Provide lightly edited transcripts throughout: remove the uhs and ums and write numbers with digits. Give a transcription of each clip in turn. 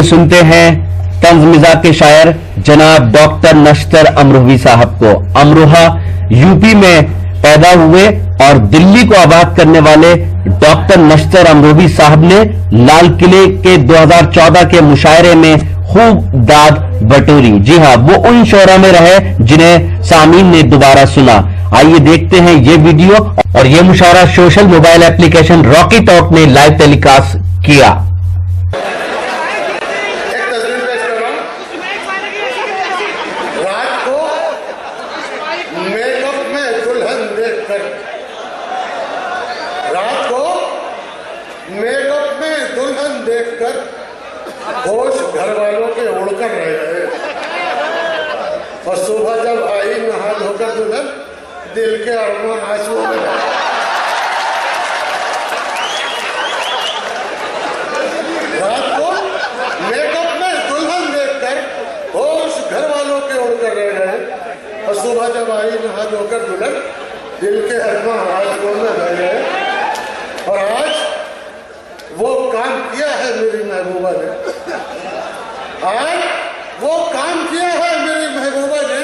सुनते हैं तंज मिजाज के शायर जनाब डॉक्टर नश्तर अमरोही साहब को। अमरोहा यूपी में पैदा हुए और दिल्ली को आबाद करने वाले डॉक्टर नश्तर अमरोही साहब ने लाल किले के 2014 के मुशायरे में खूब दाद बटोरी। जी हां, वो उन शोरा में रहे जिन्हें सामीन ने दोबारा सुना। आइए देखते हैं ये वीडियो। और ये मुशायरा social mobile application Rocky Talk ने लाइव टेलीकास्ट किया। रात को मेकअप में दुल्हन देखकर होश घर वालों के उड़कर रह गए और सुबह जब आई नहा धोकर दुल्हन दिल के अरमान आंसुओं में रात को मेकअप में दुल्हन देखकर होश घर वालों के उड़कर रह गए और सुबह जब आई नहा धोकर दुल्हन दिल के अरमान आंसुओं में रह गए। और आज वो काम किया है मेरी महबूबा ने, आज वो काम किया है मेरी महबूबा ने।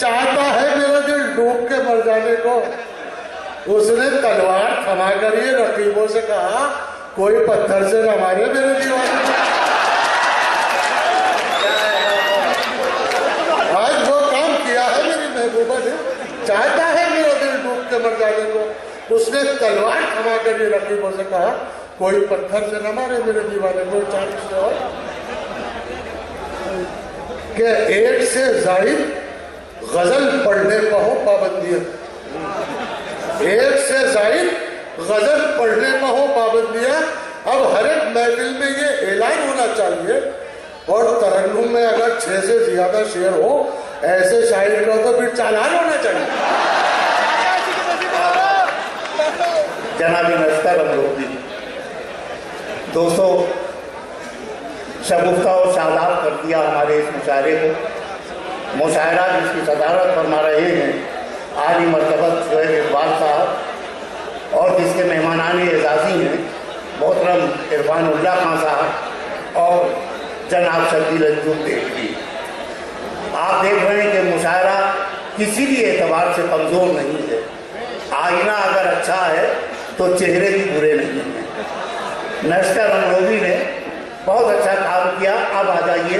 चाहता है मेरा दिल डूब के मर जाने को। उसने तलवार थमा कर ये रकीबों से कहा कोई पत्थर से न मारे मेरे दीवाने। आज वो काम किया है मेरी महबूबा ने। चाहता है मेरा दिल डूब के मर जाने को। उसने तलवार थमा कर ये रकीबों से कहा कोई पत्थर से न मारे मेरे दीवाने को। चार और कि एक से जाहिर गजल पढ़ने को हो पाबंदियां, एक से जाहिर गजल पढ़ने को हो पाबंदियां। अब हर एक महफिल में ये ऐलान होना चाहिए और तरन्नुम में अगर 6 से ज्यादा शेर हो ऐसे शायर को तो फिर चालान होना चाहिए। जनाबी नश्तर अमरोही दोस्तों, शगुफ्ता और शादाब कर दिया हमारे इस मुशायरे को। मुशायरा जिसकी सदारत फरमा रहे हैं आली मर्तबत शोएब इकबाल साहब और जिसके मेहमानान एजाजी हैं मोहतरम इरफानुल्लाह खान साहब और जनाब शकील अंजुम देवी। आप देख रहे हैं कि मुशायरा किसी भी एतबार से कमज़ोर नहीं है। आईना अगर अच्छा है तो चेहरे भी बुरे नहीं हैं। नश्तर अमरोही ने बहुत अच्छा काम किया। अब आ जाइए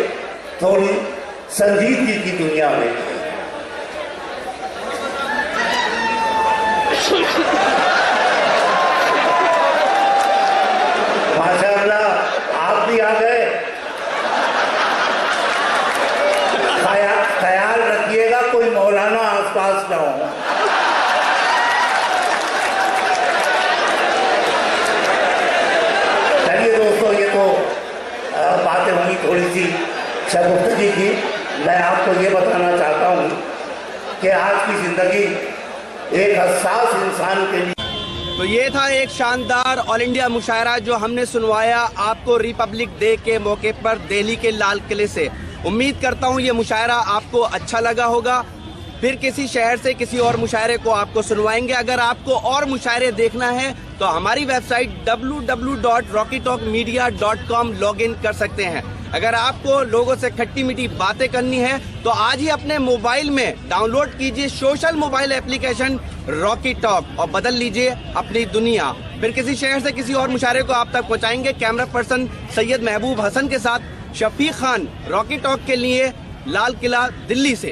थोड़ी संजीदगी की दुनिया में। माशाअल्लाह आप भी आ गए। ख्याल रखिएगा कोई मौलाना आसपास ना हो। बातें हुई थोड़ी सी शगुफ्तगी की। मैं आपको ये बताना चाहता हूँ कि आज की ज़िंदगी एक हसास इंसान के लिए। तो ये था एक शानदार ऑल इंडिया मुशायरा जो हमने सुनवाया आपको रिपब्लिक डे के मौके पर दिल्ली के लाल किले से। उम्मीद करता हूँ ये मुशायरा आपको अच्छा लगा होगा। फिर किसी शहर से किसी और मुशायरे को आपको सुनवाएंगे। अगर आपको और मुशायरे देखना है तो हमारी वेबसाइट www.rockytalkmedia.com लॉगिन कर सकते हैं। अगर आपको लोगों से खट्टी मीठी बातें करनी है तो आज ही अपने मोबाइल में डाउनलोड कीजिए social mobile application Rocky talk और बदल लीजिए अपनी दुनिया। फिर किसी शहर से किसी और मुशायरे को आप तक पहुंचाएंगे। कैमरा पर्सन सैयद महबूब हसन के साथ शफीक खान, रॉकी टॉक के लिए, लाल किला, दिल्ली से।